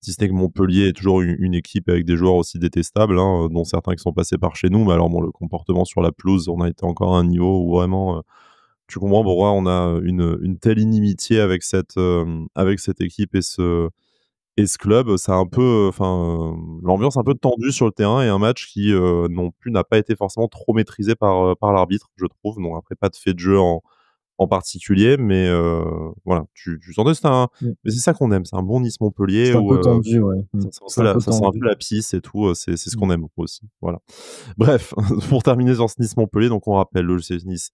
si ce n'est que Montpellier est toujours une équipe avec des joueurs aussi détestables, hein, dont certains qui sont passés par chez nous. Mais alors bon, le comportement sur la pelouse, on a été encore à un niveau où vraiment, tu comprends pourquoi on a une telle inimitié avec cette équipe et ce club. C'est un peu, l'ambiance un peu tendue sur le terrain, et un match qui, non plus n'a pas été forcément trop maîtrisé par l'arbitre, je trouve. Donc après, pas de fait de jeu en particulier, mais voilà, tu sentais que c'était un Mmh. mais c'est ça qu'on aime, c'est un bon Nice-Montpellier C'est un où, peu tendu, ouais. Mmh. C'est un peu ça sent un tendu. peu la pisse et tout, c'est ce Mmh. qu'on aime aussi, voilà. Bref, pour terminer sur ce Nice-Montpellier, donc on rappelle, l'OGC Nice,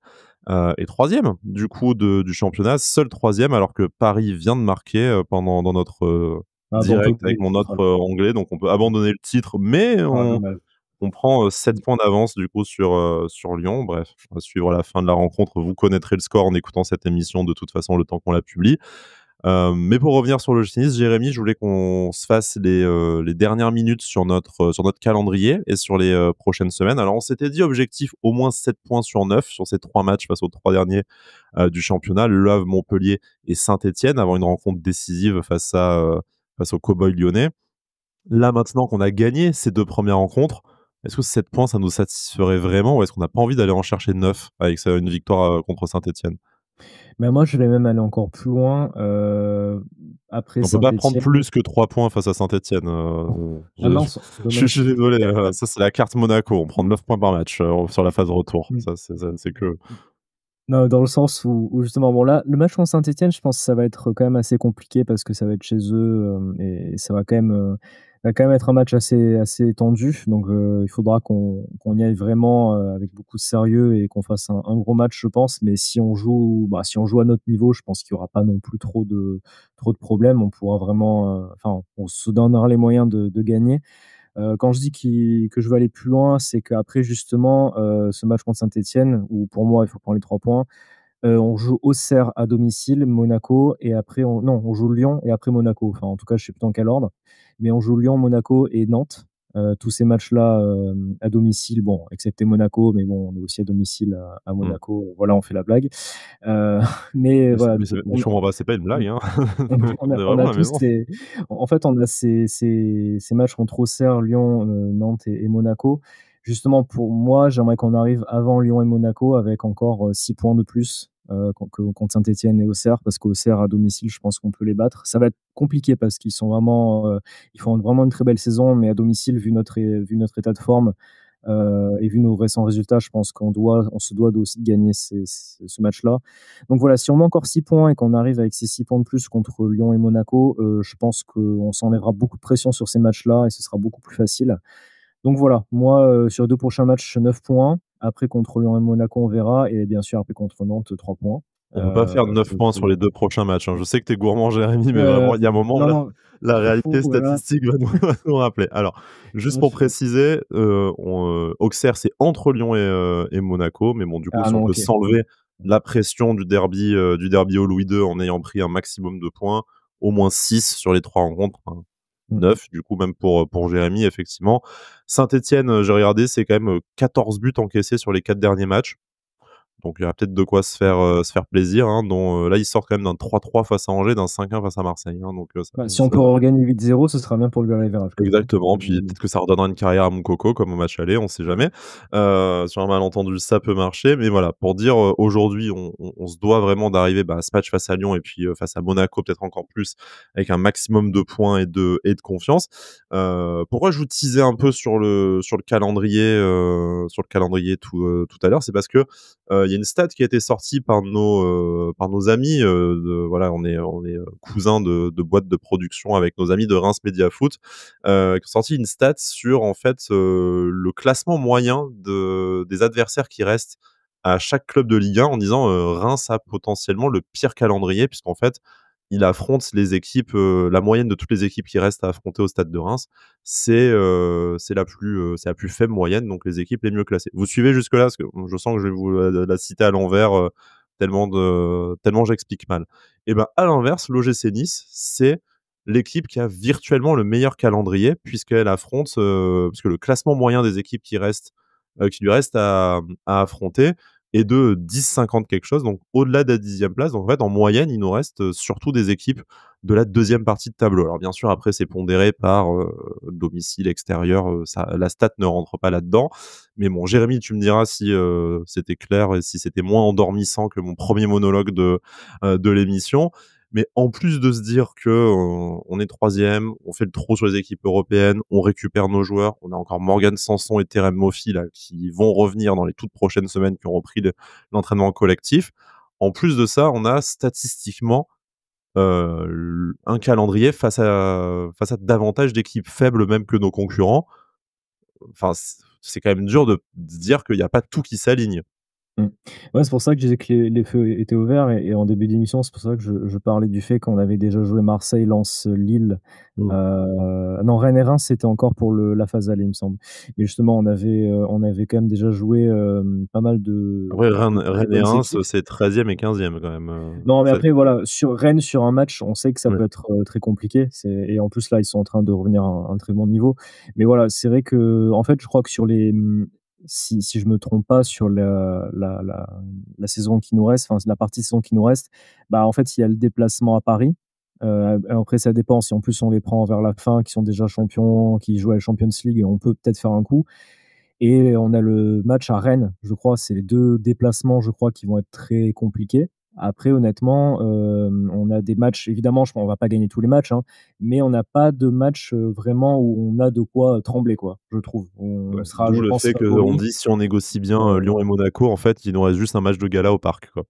est 3e du coup du championnat, seul 3e, alors que Paris vient de marquer, pendant dans notre, Ah bah, on peut direct avec plier le mon titre autre, alors. anglais, donc on peut abandonner le titre, mais Ah dommage. on prend, Mmh. 7 points d'avance du coup sur Lyon. Bref, à suivre la fin de la rencontre. Vous connaîtrez le score en écoutant cette émission de toute façon le temps qu'on la publie. Mais pour revenir sur le Nice, Jérémy, je voulais qu'on se fasse les dernières minutes sur notre calendrier et sur les, prochaines semaines. Alors on s'était dit objectif au moins 7 points sur 9 sur ces 3 matchs face aux 3 derniers, du championnat, Le Havre, Montpellier et Saint-Étienne, avant une rencontre décisive face aux Cowboys lyonnais. Là, maintenant qu'on a gagné ces 2 premières rencontres, est-ce que 7 points, ça nous satisferait vraiment, ou est-ce qu'on n'a pas envie d'aller en chercher 9 avec une victoire, contre Saint-Étienne? Mais moi, je vais même aller encore plus loin, après On peut pas prendre Saint-Étienne. plus que 3 points face à Saint-Étienne, Ah mince, je dommage. suis désolé, ça c'est la carte Monaco, on prend 9 points par match, sur la phase retour. Mmh. Ça c'est que Non, dans le sens où justement, bon là, le match contre Saint-Étienne, je pense que ça va être quand même assez compliqué parce que ça va être chez eux, et ça va quand même être un match assez tendu. Donc, il faudra qu'on y aille vraiment, avec beaucoup de sérieux et qu'on fasse un gros match, je pense. Mais si on joue à notre niveau, je pense qu'il y aura pas non plus trop de problèmes. On pourra vraiment, enfin, on se donnera les moyens de gagner. Quand je dis que je veux aller plus loin, c'est qu'après justement, ce match contre Saint-Étienne où pour moi il faut prendre les 3 points, on joue Auxerre à domicile, Monaco et après on joue Lyon et après Monaco. Enfin en tout cas, je sais plus dans quel ordre, mais on joue Lyon, Monaco et Nantes. Tous ces matchs-là à domicile, bon, excepté Monaco, mais bon, on est aussi à domicile à Mmh. Monaco. Voilà, on fait la blague. Mais Mais c'est voilà, mais c'est mais je comprends pas, c'est pas une blague, hein. On est on a vraiment à la tous maison. en fait, on a ces matchs contre Auxerre, Lyon, Nantes et Monaco. Justement, pour moi, j'aimerais qu'on arrive avant Lyon et Monaco avec encore 6 points de plus contre Saint-Etienne et Auxerre, parce qu'Auxerre, à domicile, je pense qu'on peut les battre. Ça va être compliqué parce qu'ils sont vraiment, ils font vraiment une très belle saison, mais à domicile, vu notre état de forme, et vu nos récents résultats, je pense on se doit aussi de gagner ce match-là. Donc voilà, si on met encore 6 points et qu'on arrive avec ces 6 points de plus contre Lyon et Monaco, je pense qu'on s'enlèvera beaucoup de pression sur ces matchs-là et ce sera beaucoup plus facile. Donc voilà, moi, sur les 2 prochains matchs, 9 points. Après contre Lyon et Monaco, on verra et bien sûr après contre Nantes, 3 points. On peut pas faire 9 points sur les 2 prochns matchs, hein. Je sais que tu es gourmand, Jérémy, mais vraiment, il y a un moment, non, là, non, la faut réalité voilà, statistique va nous va nous rappeler. Alors, juste moi pour je préciser, Auxerre, c'est entre Lyon et Monaco, mais bon, du coup, ah si on non, peut OK. s'enlever la pression du derby au Louis II en ayant pris un maximum de points, au moins 6 sur les 3 rencontres, hein, Mmh. 9 du coup, même pour Jérémy, effectivement. Saint-Étienne, j'ai regardé, c'est quand même, 14 buts encaissés sur les 4 derniers matchs. Donc il y aura peut-être de quoi se faire plaisir, hein, dont là, ils sortent quand même d'un 3-3 face à Angers, d'un 5-1 face à Marseille, hein, donc Bah, si on peut regagner 8-0, ce sera bien pour le Gala Verage quand même, hein. exactement, puis peut-être que ça redonnera une carrière à Moukoko comme au match aller, on sait jamais. Sur un malentendu, ça peut marcher, mais voilà, pour dire, aujourd'hui, on se doit vraiment d'arriver, bah, à ce match face à Lyon et puis, face à Monaco, peut-être encore plus, avec un maximum de points et de confiance. Pourquoi je vous teasais un peu sur le calendrier tout à l'heure? C'est parce que, il y a une stat qui a été sortie par nos amis, voilà, on est cousins de boîtes de production avec nos amis de Reims Media Foot, qui ont sorti une stat sur en fait le classement moyen des adversaires qui restent à chaque club de Ligue 1 en disant Reims a potentiellement le pire calendrier puisqu'en fait il affronte les équipes, la moyenne de toutes les équipes qui restent à affronter au stade de Reims, c'est la plus faible moyenne, donc les équipes les mieux classées. Vous suivez jusque-là? Parce que je sens que je vais vous la citer à l'envers, tellement j'explique mal. Et ben, à l'inverse, l'OGC Nice, c'est l'équipe qui a virtuellement le meilleur calendrier puisqu'elle affronte, parce que le classement moyen des équipes qui lui restent à affronter est de 10,50 quelque chose, donc au-delà de la 10e place. Donc en fait, en moyenne, il nous reste surtout des équipes de la deuxième partie de tableau. Alors bien sûr, après, c'est pondéré par domicile extérieur, la stat ne rentre pas là-dedans. Mais bon, Jérémy, tu me diras si c'était clair et si c'était moins endormissant que mon premier monologue de l'émission. Mais en plus de se dire que on est troisième, on fait le trou sur les équipes européennes, on récupère nos joueurs, on a encore Morgan Sanson et Terem Moffi là qui vont revenir dans les toutes prochaines semaines, qui ont repris l'entraînement collectif. En plus de ça, on a statistiquement un calendrier face à davantage d'équipes faibles même que nos concurrents. Enfin, c'est quand même dur de dire qu'il n'y a pas tout qui s'aligne. Mmh. Ouais, c'est pour ça que je disais que les feux étaient ouverts et en début d'émission, c'est pour ça que je parlais du fait qu'on avait déjà joué Marseille, Lens, Lille. Mm. Non, Rennes et Reims, c'était encore pour la phase aller, il me semble. Mais justement, on avait quand même déjà joué, pas mal Après, de très Rennes et bonnes Reims, équipes. c'est 13e et 15e quand même. Non, mais après, voilà, sur Rennes, sur un match, on sait que ça Ouais. peut être, très compliqué. Et en plus, là, ils sont en train de revenir à un très bon niveau. Mais voilà, c'est vrai que, en fait, je crois que si je me trompe pas, sur la saison qui nous reste, enfin, la partie de saison qui nous reste, bah, en fait, il y a le déplacement à Paris. Après, ça dépend. Si en plus on les prend vers la fin, qui sont déjà champions, qui jouent à la Champions League, on peut peut-être faire un coup. Et on a le match à Rennes, je crois. C'est les 2 déplacements, je crois, qui vont être très compliqués. Après, honnêtement, on a des matchs, évidemment, on va pas gagner tous les matchs, hein, mais on n'a pas de match, vraiment où on a de quoi trembler, quoi, je trouve. On Ouais. sera, D'où je le pense, fait qu'on favori. dit si on négocie bien Lyon et Voilà. Monaco, en fait, il nous reste juste un match de gala au parc, quoi.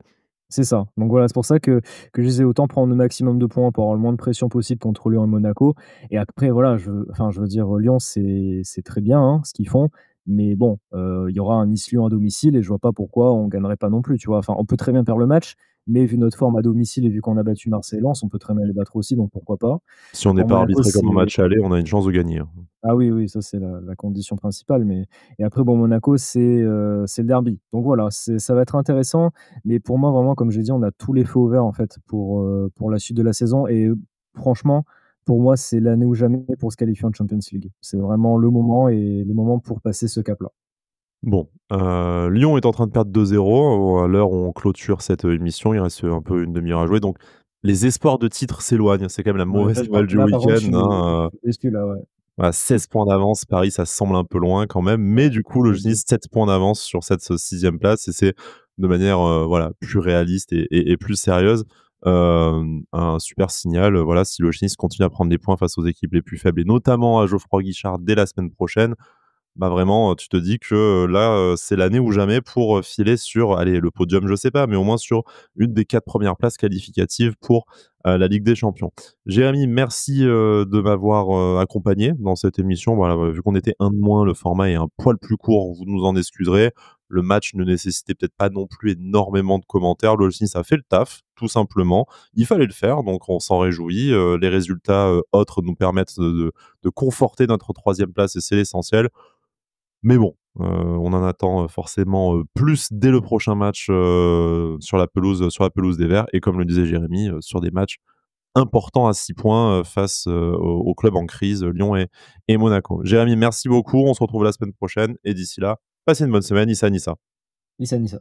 C'est ça. Donc voilà, c'est pour ça que je disais autant prendre le maximum de points pour avoir le moins de pression possible contre Lyon et Monaco. Et après, voilà, je veux dire, Lyon, c'est très bien, hein, ce qu'ils font. Mais bon, il y aura un Nice-Lyon à domicile et je vois pas pourquoi on gagnerait pas non plus, tu vois. Enfin, on peut très bien perdre le match, mais vu notre forme à domicile et vu qu'on a battu Marseille et Lens, on peut très bien les battre aussi, donc pourquoi pas. Si on n'est Pour pas Monaco, arbitré comme un c'est match aller, on a une chance de gagner, hein. ah oui, oui, ça c'est la condition principale, mais et après bon Monaco c'est le derby. Donc voilà, ça va être intéressant, mais pour moi vraiment comme j'ai dit, on a tous les feux ouverts en fait pour la suite de la saison et franchement, Pour moi, c'est l'année ou jamais pour se qualifier en Champions League. C'est vraiment le moment pour passer ce cap-là. Bon, Lyon est en train de perdre 2-0 à l'heure où on clôture cette, émission. Il reste, un peu une demi-heure à jouer, donc les espoirs de titre s'éloignent. C'est quand même la Ouais, mauvaise nouvelle du par contre, week-end, hein, je suis déçu là, ouais. voilà, 16 points d'avance, Paris, ça semble un peu loin quand même, mais du coup, le Nice 7 points d'avance sur cette 6e place et c'est de manière, voilà, plus réaliste et plus sérieuse, un super signal, voilà, si le Nice continue à prendre des points face aux équipes les plus faibles et notamment à Geoffroy Guichard dès la semaine prochaine, bah, vraiment, tu te dis que, là, c'est l'année ou jamais pour, filer sur, allez, le podium, je sais pas, mais au moins sur une des 4 premières places qualificatives pour, la Ligue des Champions. Jérémy, merci, de m'avoir, accompagné dans cette émission. Voilà, vu qu'on était un de moins, le format est un poil plus court, vous nous en excuserez. Le match ne nécessitait peut-être pas non plus énormément de commentaires. Le Nice a fait le taf, tout simplement. Il fallait le faire, donc on s'en réjouit. Les résultats, autres nous permettent de conforter notre 3e place et c'est l'essentiel. Mais bon, on en attend, forcément, plus dès le prochain match, sur la pelouse des Verts et comme le disait Jérémy, sur des matchs importants à 6 points, face, aux clubs en crise, Lyon et Monaco. Jérémy, merci beaucoup. On se retrouve la semaine prochaine et d'ici là, passez une bonne semaine. Issa Nissa. Nissa, Nissa.